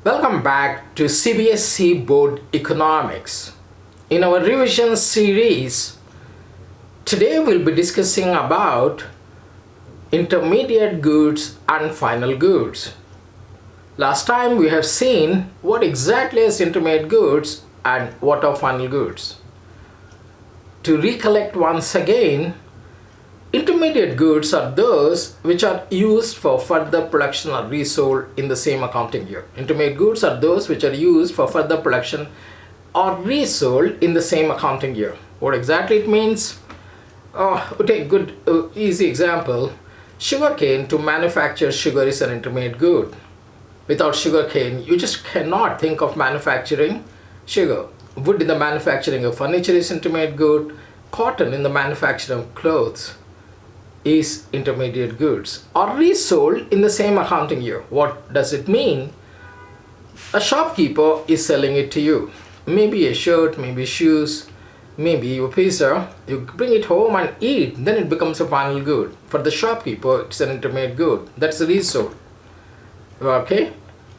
Welcome back to CBSE Board Economics. In our revision series, today we'll be discussing about intermediate goods and final goods. Last time we have seen what exactly is intermediate goods and what are final goods. To recollect once again, intermediate goods are those which are used for further production or resold in the same accounting year. Intermediate goods are those which are used for further production or resold in the same accounting year. What exactly it means? We take a good easy example. Sugarcane to manufacture sugar is an intermediate good. Without sugarcane, you just cannot think of manufacturing sugar. Wood in the manufacturing of furniture is intermediate good. Cotton in the manufacturing of clothes is intermediate goods or resold in the same accounting year. What does it mean? A shopkeeper is selling it to you. Maybe a shirt, maybe shoes, maybe a pizza. You bring it home and eat, then it becomes a final good. For the shopkeeper, it's an intermediate good. That's resold. Okay?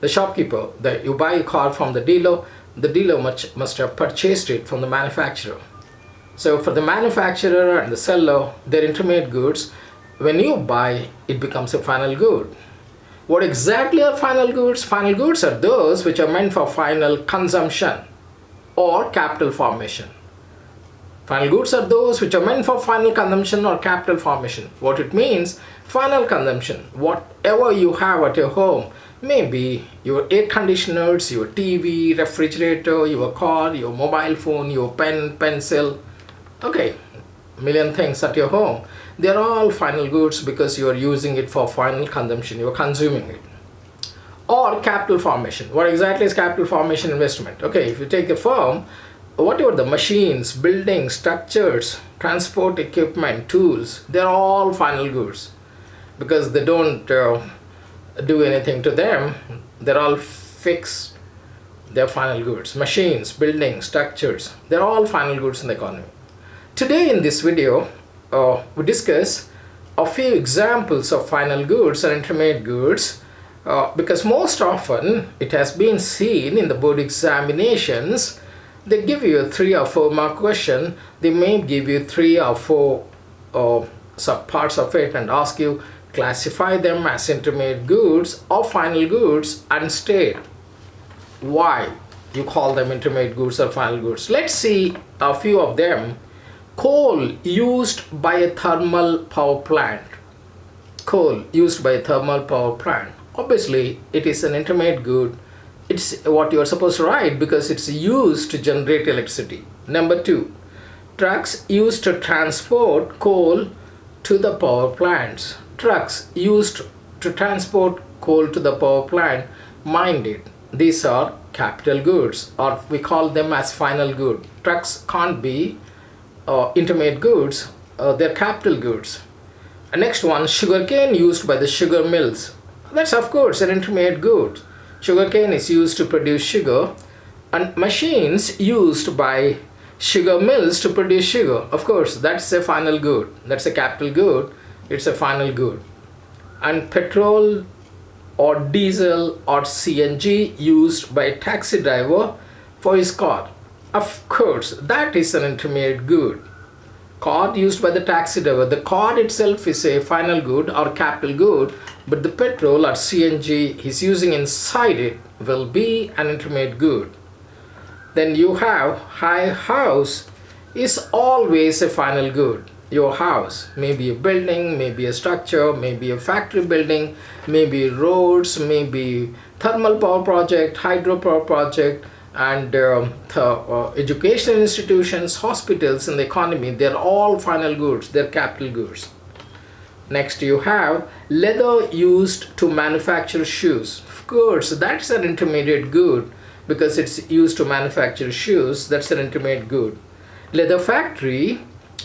The shopkeeper, you buy a car from the dealer must have purchased it from the manufacturer. So for the manufacturer and the seller, they're intermediate goods. When you buy, it becomes a final good. What exactly are final goods? Final goods are those which are meant for final consumption or capital formation. Final goods are those which are meant for final consumption or capital formation. What it means, final consumption, whatever you have at your home, maybe your air conditioners, your TV, refrigerator, your car, your mobile phone, your pen, pencil, okay, million things at your home. They're all final goods because you are using it for final consumption. You are consuming it. Or capital formation. What exactly is capital formation investment? Okay, if you take a firm, whatever the machines, buildings, structures, transport equipment, tools, they're all final goods because they don't do anything to them. They're all fixed. They're final goods. Machines, buildings, structures, they're all final goods in the economy. Today in this video, we discuss a few examples of final goods and intermediate goods because most often it has been seen in the board examinations, they give you a 3 or 4 mark question. They may give you 3 or 4 sub parts of it and ask you classify them as intermediate goods or final goods and state why you call them intermediate goods or final goods. Let's see a few of them. Coal used by a thermal power plant. Coal used by a thermal power plant. Obviously, it is an intermediate good. It's what you are supposed to write because it's used to generate electricity. Number 2, trucks used to transport coal to the power plants. Trucks used to transport coal to the power plant. Mind it, these are capital goods or we call them as final good. Trucks can't be intermediate goods, they're capital goods. Next one, sugarcane used by the sugar mills. That's of course an intermediate good. Sugarcane is used to produce sugar and machines used by sugar mills to produce sugar. Of course, that's a final good. That's a capital good. It's a final good. And petrol or diesel or CNG used by a taxi driver for his car. Of course, that is an intermediate good. Car used by the taxi driver. The car itself is a final good or capital good, but the petrol or CNG he's using inside it will be an intermediate good. Then you have house is always a final good. Your house, maybe a building, maybe a structure, maybe a factory building, maybe roads, maybe thermal power project, hydropower project, and educational institutions, hospitals in the economy, they're all final goods, they're capital goods. Next you have leather used to manufacture shoes. Of course, that's an intermediate good because it's used to manufacture shoes, that's an intermediate good. Leather factory,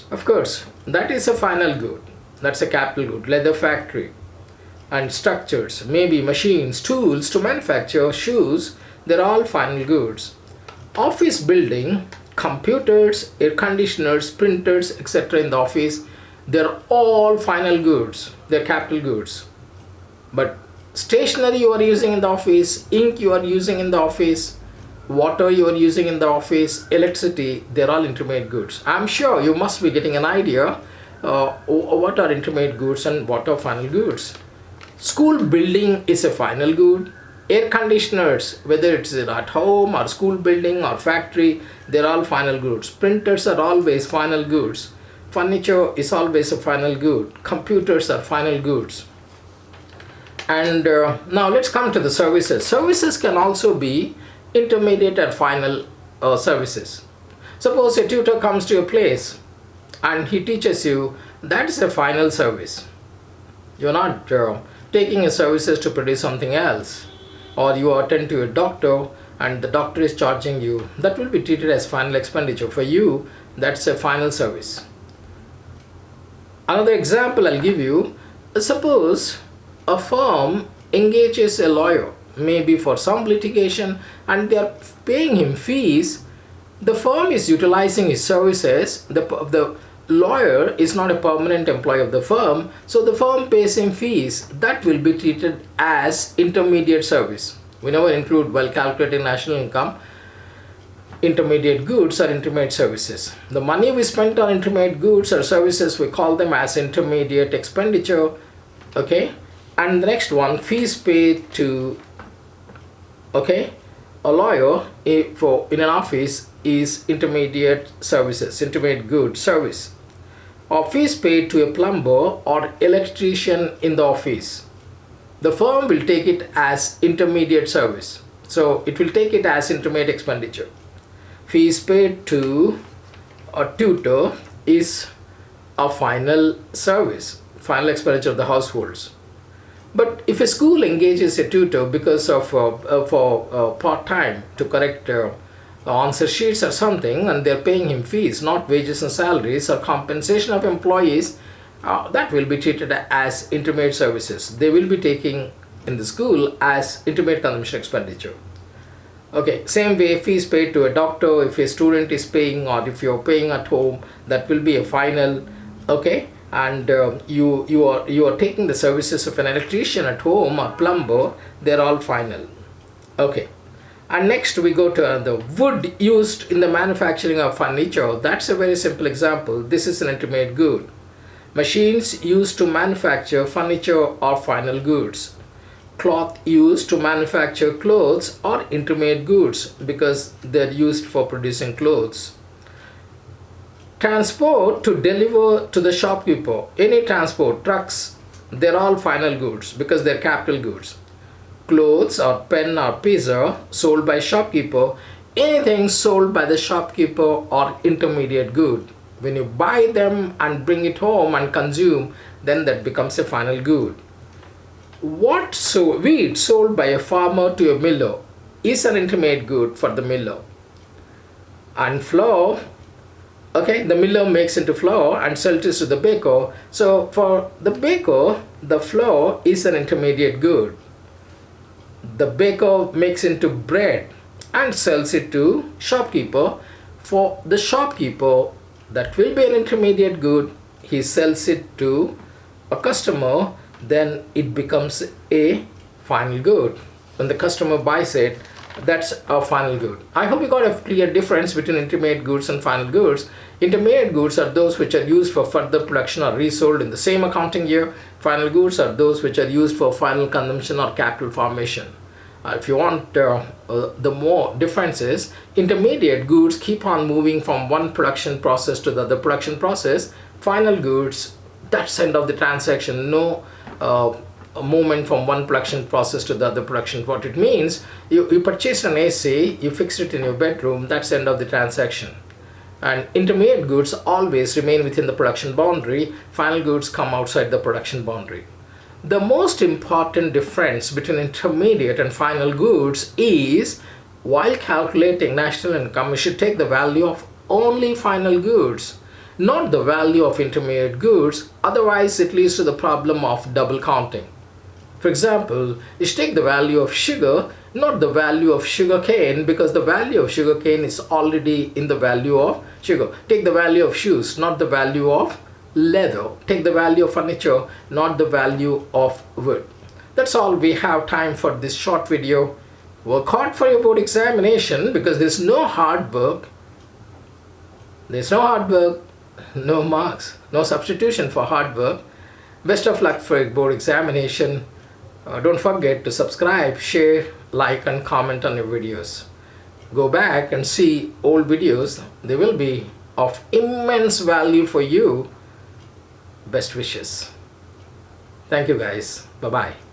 of course, that is a final good, that's a capital good, leather factory. And structures, maybe machines, tools to manufacture shoes, they're all final goods. Office building, computers, air conditioners, printers, etc. in the office, they're all final goods. They're capital goods. But stationery you are using in the office, ink you are using in the office, water you are using in the office, electricity, they're all intermediate goods. I'm sure you must be getting an idea what are intermediate goods and what are final goods. School building is a final good. Air conditioners, whether it's at home or school building or factory, they're all final goods. Printers are always final goods. Furniture is always a final good. Computers are final goods. And now let's come to the services. Services can also be intermediate and final services. Suppose a tutor comes to your place and he teaches you, that is a final service. You're not taking your services to produce something else. Or you attend to a doctor and the doctor is charging you, that will be treated as final expenditure. For you, that's a final service. Another example I'll give you, suppose a firm engages a lawyer, maybe for some litigation, and they are paying him fees. The firm is utilizing his services. The lawyer is not a permanent employee of the firm, so the firm pays him fees. That will be treated as intermediate service. We never include, while calculating national income, intermediate goods or intermediate services. The money we spent on intermediate goods or services, we call them as intermediate expenditure. Okay, and the next one, fees paid to a lawyer in an office is intermediate services, intermediate good service. Or fees paid to a plumber or electrician in the office. The firm will take it as intermediate service. So it will take it as intermediate expenditure. Fees paid to a tutor is a final service, final expenditure of the households. But if a school engages a tutor because of for part-time to correct answer sheets or something, and they're paying him fees, not wages and salaries or compensation of employees, that will be treated as intermediate services. They will be taking in the school as intermediate consumption expenditure. Okay, same way, fees paid to a doctor, if a student is paying or if you're paying at home, that will be a final. Okay, and you are taking the services of an electrician at home or plumber, they're all final. Okay. And next we go to the wood used in the manufacturing of furniture. That's a very simple example. This is an intermediate good. Machines used to manufacture furniture are final goods. Cloth used to manufacture clothes are intermediate goods because they're used for producing clothes. Transport to deliver to the shopkeeper. Any transport, trucks, they're all final goods because they're capital goods. Clothes or pen or pizza sold by shopkeeper, anything sold by the shopkeeper or intermediate good. When you buy them and bring it home and consume, then that becomes a final good. Wheat sold by a farmer to a miller is an intermediate good for the miller. And flour, okay, the miller makes into flour and sells it to the baker. So for the baker, the flour is an intermediate good. The baker makes into bread and sells it to shopkeeper. For the shopkeeper, that will be an intermediate good. He sells it to a customer, then it becomes a final good. When the customer buys it, that's a final good. I hope you got a clear difference between intermediate goods and final goods. Intermediate goods are those which are used for further production or resold in the same accounting year. Final goods are those which are used for final consumption or capital formation. If you want the more differences, intermediate goods keep on moving from one production process to the other production process. Final goods, that's the end of the transaction. No movement from one production process to the other production. What it means, you purchased an AC, you fixed it in your bedroom, that's the end of the transaction. And intermediate goods always remain within the production boundary. Final goods come outside the production boundary. The most important difference between intermediate and final goods is, while calculating national income, you should take the value of only final goods, not the value of intermediate goods. Otherwise, it leads to the problem of double counting. For example, you should take the value of sugar, not the value of sugar cane, because the value of sugar cane is already in the value of sugar. Take the value of shoes, not the value of leather. Take the value of furniture, not the value of wood. That's all we have time for this short video. Work hard for your board examination because there's no hard work. There's no hard work, no marks, no substitution for hard work. Best of luck for your board examination. Don't forget to subscribe, share, like and comment on your videos. Go back and see old videos. They will be of immense value for you. Best wishes. Thank you guys. Bye-bye.